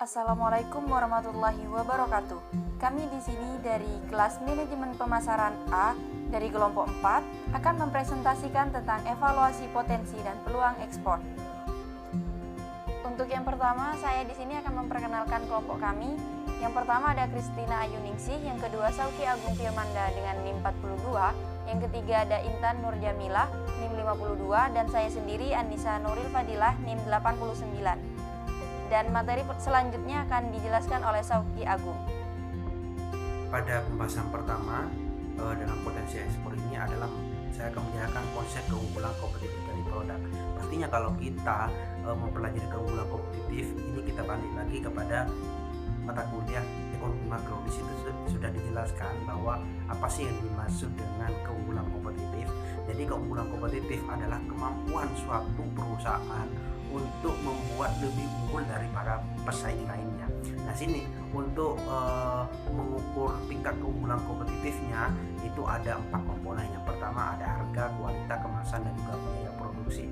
Assalamualaikum warahmatullahi wabarakatuh. Kami di sini dari kelas Manajemen Pemasaran A dari kelompok 4 akan mempresentasikan tentang evaluasi potensi dan peluang ekspor. Untuk yang pertama, saya di sini akan memperkenalkan kelompok kami. Yang pertama ada Kristina Ayuningsih, yang kedua Sauki Agung Firmanda dengan NIM 42, yang ketiga ada Intan Nur Jamilah NIM 52, dan saya sendiri Anissa Nuril Fadilah NIM 89. Dan materi selanjutnya akan dijelaskan oleh Sauki Agung. Pada pembahasan pertama dalam potensi ekspor ini adalah saya akan menjelaskan konsep keunggulan kompetitif dari produk. Pastinya kalau kita mempelajari keunggulan kompetitif ini, kita balik lagi kepada mata kuliah ekonomi makro. Di situ sudah dijelaskan bahwa apa sih yang dimaksud dengan keunggulan kompetitif. Jadi keunggulan kompetitif adalah kemampuan suatu perusahaan untuk membuat lebih unggul dari para pesaing lainnya. Nah, sini untuk mengukur tingkat keunggulan kompetitifnya itu ada 4 komponen. Yang pertama ada harga, kualitas, kemasan, dan juga biaya produksi.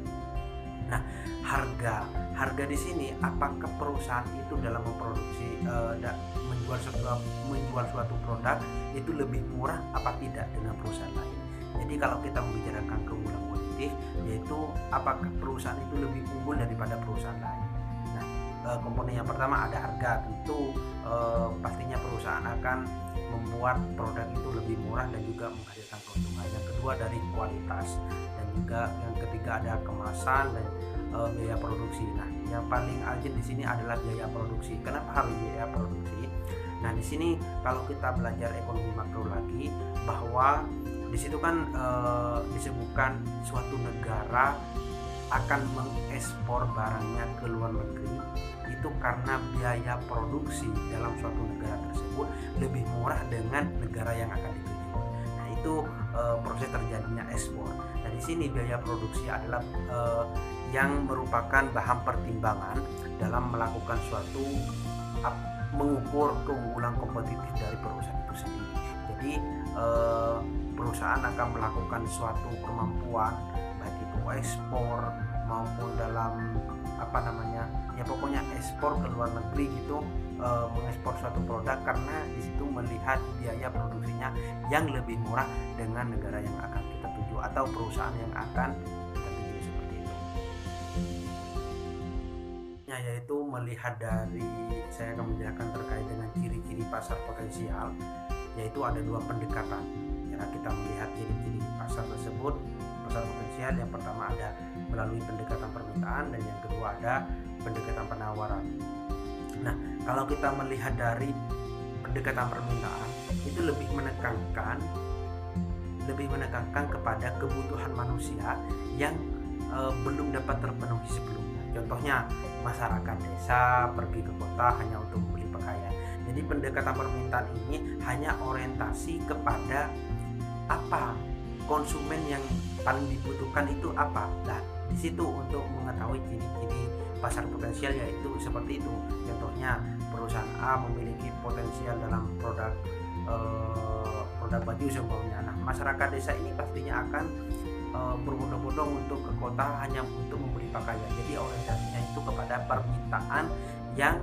Nah, harga di sini apakah perusahaan itu dalam memproduksi menjual suatu produk itu lebih murah apa tidak dengan perusahaan lain. Jadi kalau kita membicarakan keunggulan kompetitif, yaitu apakah perusahaan itu lebih unggul daripada perusahaan lain. Nah, komponen yang pertama ada harga. Tentu pastinya perusahaan akan membuat produk itu lebih murah dan juga menghasilkan keuntungan. Yang kedua dari kualitas, dan juga yang ketiga ada kemasan dan biaya produksi. Nah, yang paling urgent di sini adalah biaya produksi. Kenapa harus biaya produksi? Nah, di sini kalau kita belajar ekonomi makro lagi, bahwa di situ kan disebutkan suatu negara akan mengekspor barangnya ke luar negeri itu karena biaya produksi dalam suatu negara tersebut lebih murah dengan negara yang akan dituju. Nah, itu proses terjadinya ekspor. Nah, di sini biaya produksi adalah yang merupakan bahan pertimbangan dalam melakukan suatu mengukur keunggulan kompetitif dari perusahaan itu sendiri. Jadi perusahaan akan melakukan suatu kemampuan baik itu ekspor maupun dalam pokoknya ekspor ke luar negeri gitu, mengekspor suatu produk karena di situ melihat biaya produksinya yang lebih murah dengan negara yang akan kita tuju atau perusahaan yang akan kita tuju, seperti itu. Yaitu melihat dari, saya akan menjelaskan terkait dengan ciri-ciri pasar potensial, yaitu ada 2 pendekatan. Kita melihat ciri-ciri pasar tersebut, pasar potensial. Yang pertama ada melalui pendekatan permintaan, dan yang kedua ada pendekatan penawaran. Nah, kalau kita melihat dari pendekatan permintaan, itu lebih menekankan kepada kebutuhan manusia yang belum dapat terpenuhi sebelumnya. Contohnya masyarakat desa pergi ke kota hanya untuk membeli pakaian. Jadi pendekatan permintaan ini hanya orientasi kepada apa konsumen yang paling dibutuhkan itu apa. Nah, di situ untuk mengetahui ciri-ciri pasar potensial yaitu seperti itu. Contohnya perusahaan A memiliki potensial dalam produk baju semuanya. Nah, masyarakat desa ini pastinya akan berbondong-bondong untuk ke kota hanya untuk membeli pakaian. Jadi orientasinya itu kepada permintaan yang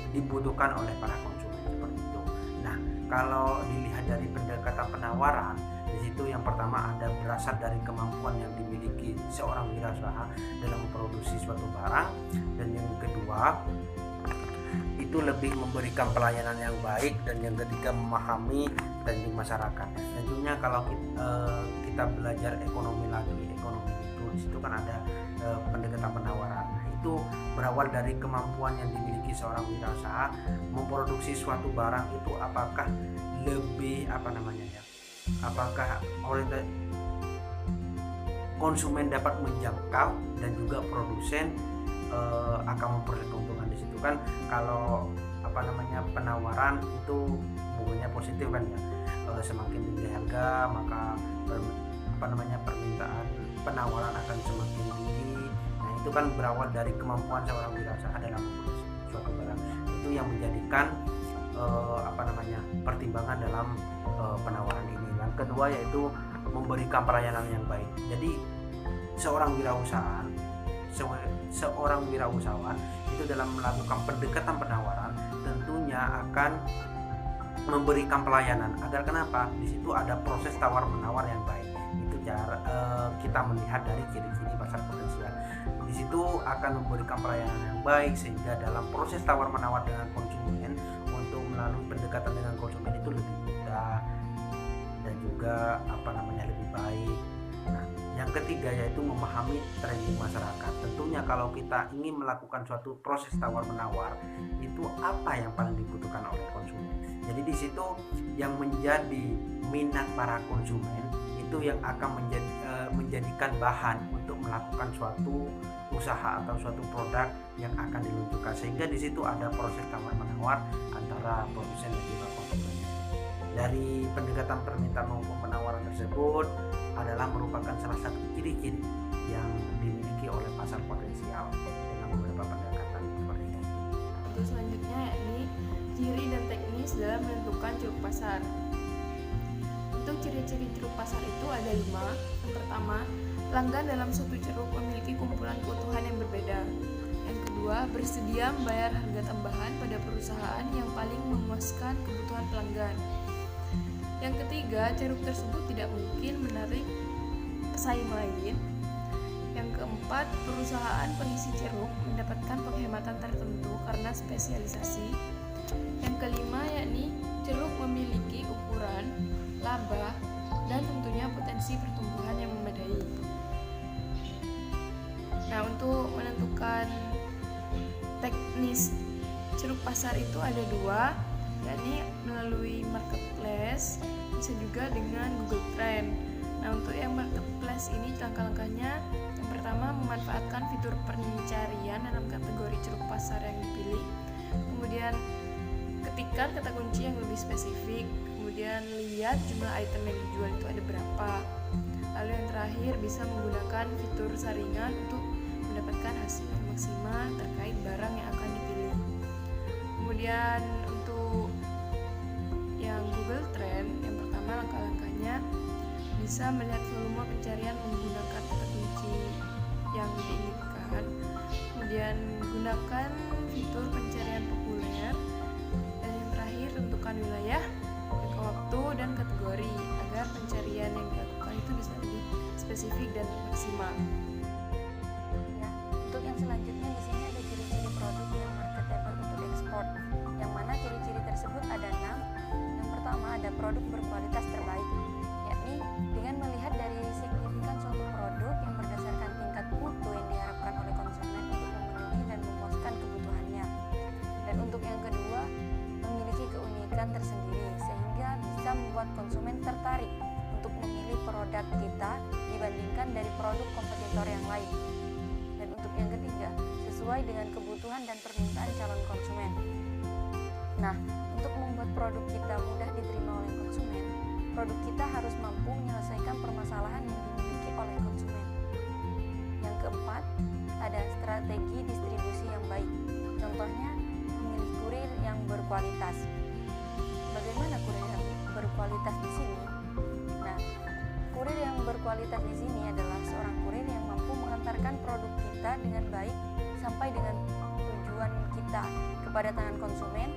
dibutuhkan oleh para konsumen, seperti itu. Nah, kalau dilihat dari pendekatan penawaran, di situ yang pertama ada berasal dari kemampuan yang dimiliki seorang wirausaha dalam memproduksi suatu barang, dan yang kedua itu lebih memberikan pelayanan yang baik, dan yang ketiga memahami standing masyarakat. Tentunya kalau kita belajar ekonomi itu di situ kan ada pendekatan penawaran. Nah, itu berawal dari kemampuan yang dimiliki seorang wirausaha memproduksi suatu barang itu apakah lebih apakah konsumen dapat menjangkau, dan juga produsen akan memperoleh keuntungan. Di situ kan kalau penawaran itu hubungannya positif kan ya, semakin tinggi harga maka permintaan penawaran akan semakin tinggi. Nah, itu kan berawal dari kemampuan seorang wirausaha dalam memproduksi suatu barang. Itu yang menjadikan pertimbangan dalam penawaran ini. Yang kedua yaitu memberikan pelayanan yang baik. Jadi seorang wirausaha seorang wirausahawan itu dalam melakukan pendekatan penawaran tentunya akan memberikan pelayanan agar kenapa? Di situ ada proses tawar menawar yang baik. Itu cara kita melihat dari ciri-ciri pasar potensial. Di situ akan memberikan pelayanan yang baik sehingga dalam proses tawar menawar dengan konsumen untuk melalui pendekatan dengan konsumen itu lebih mudah dan juga lebih baik. Nah, yang ketiga yaitu memahami trending masyarakat. Tentunya kalau kita ingin melakukan suatu proses tawar menawar itu apa yang paling dibutuhkan oleh konsumen. Jadi di situ yang menjadi minat para konsumen itu yang akan menjadikan bahan untuk melakukan suatu usaha atau suatu produk yang akan diluncurkan, sehingga di situ ada proses tawar menawar antara produsen dan juga konsumen. Dari pendekatan permintaan maupun penawaran tersebut adalah merupakan salah satu ciri-ciri yang dimiliki oleh pasar potensial dengan beberapa pendekatan seperti ini. Untuk selanjutnya yakni ciri dan teknis dalam menentukan ceruk pasar. Untuk ciri-ciri ceruk pasar itu ada 5. Yang pertama, pelanggan dalam suatu ceruk memiliki kumpulan kebutuhan yang berbeda. Yang kedua, bersedia membayar harga tambahan pada perusahaan yang paling memuaskan kebutuhan pelanggan. Yang ketiga, ceruk tersebut tidak mungkin menarik pesaing lain. Yang keempat, perusahaan pengisi ceruk mendapatkan penghematan tertentu karena spesialisasi. Yang kelima yakni ceruk memiliki ukuran, laba, dan tentunya potensi pertumbuhan yang memadai. Nah, untuk menentukan teknis ceruk pasar itu ada 2, yakni melalui marketplace, bisa juga dengan Google Trend. Nah, untuk yang marketplace ini langkah-langkahnya, yang pertama memanfaatkan fitur pencarian dalam kategori ceruk pasar yang dipilih. Kemudian ketikkan kata kunci yang lebih spesifik, kemudian lihat jumlah item yang dijual itu ada berapa. Lalu yang terakhir bisa menggunakan fitur saringan untuk mendapatkan hasil yang maksimal terkait barang yang akan dipilih. Kemudian untuk yang Google Trend, yang pertama langkah-langkahnya bisa melihat volume pencarian menggunakan kata kunci yang diinginkan. Kemudian gunakan fitur pencarian populer. Dan yang terakhir, tentukan wilayah, jangka waktu, dan kategori agar pencarian yang dilakukan itu bisa lebih spesifik dan maksimal. Ya, untuk yang selanjutnya di sini ada ciri-ciri produk yang marketable untuk ekspor, yang mana ciri-ciri tersebut ada 6. Yang pertama ada produk berkualitas terbaik, yakni dengan melihat dari signifikan suatu produk yang berdasarkan tingkat mutu yang diharapkan oleh konsumen untuk memenuhi dan memuaskan kebutuhannya. Dan untuk yang kedua, memiliki keunikan tersendiri sehingga bisa membuat konsumen tertarik untuk memilih produk kita dibandingkan dari produk kompetitor yang lain. Dan untuk yang ketiga, sesuai dengan kebutuhan dan permintaan calon konsumen. Nah, untuk membuat produk kita mudah diterima oleh konsumen, produk kita harus mampu menyelesaikan permasalahan yang dimiliki oleh konsumen. Yang keempat, ada strategi distribusi yang baik. Contohnya, memilih kurir yang berkualitas. Bagaimana kurir yang berkualitas di sini? Nah, kurir yang berkualitas di sini adalah seorang kurir yang mampu mengantarkan produk kita dengan baik sampai dengan tujuan kita kepada tangan konsumen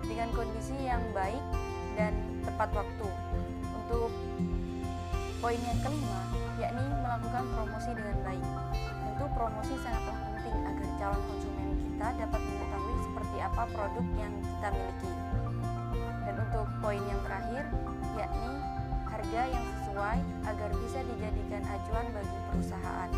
dengan kondisi yang baik dan tepat waktu. Untuk poin yang kelima, yakni melakukan promosi dengan baik. Tentu promosi sangatlah penting agar calon konsumen kita dapat mengetahui seperti apa produk yang kita miliki. Dan untuk poin yang terakhir, yakni harga yang sesuai agar bisa dijadikan acuan bagi perusahaan.